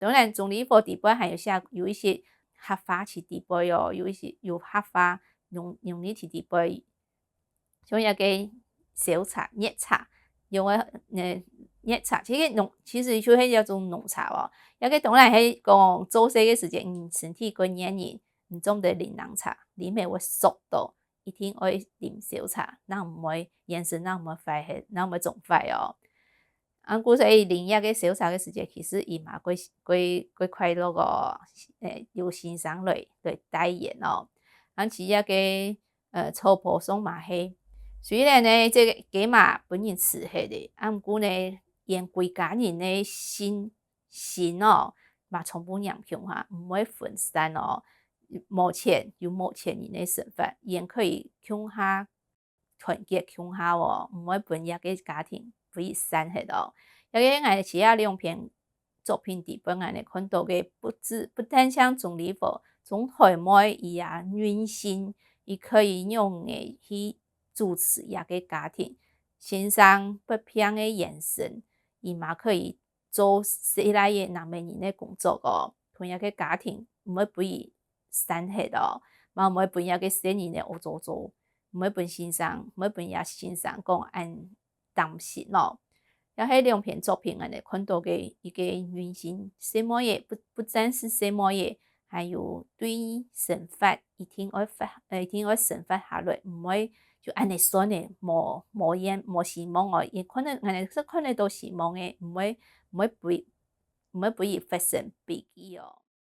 当然总理府底部还有一些合法去底部哦，有一些有合法用你去底部，像一个小茶、热茶，用热茶，其实就迄叫做浓茶哦。一个当然迄讲做细个时间，身体过黏人，总得啉凉茶，啉的会熟到，一定爱啉小茶，咱毋会眼神，咱毋会坏血，咱毋会肿坏哦。故所以啉遐个小茶个时间，其实伊嘛过快乐哦，由欣赏类代言哦。饲遐个臭婆松嘛嘿，虽然呢这个鸡嘛本人饲迄的，毋过呢因规家人的心哦，嘛从不两强哈，毋会分散哦。目前人的身份，因可以强下团结强下哦，毋会分遐个家庭分散迄哦。遐个俺其他两篇作品伫本案的看到个不单像总理府，总台妹伊也暖心，伊可以用诶去主持遐个家庭，欣赏不偏的眼神，伊嘛可以做细来的人们人的工作哦，同遐个家庭毋会被伊散迄哦，嘛毋会被遐个小人的恶做做，毋会被欣赏，毋会被遐欣赏讲按担心咯。迄两篇作品安尼看到个一个原型，什么也不单是什么也，还有对惩罚一定会惩罚下来，毋会就安尼算的无希望哦，也可能安尼可能都希望的，毋会被伊发生悲剧哦。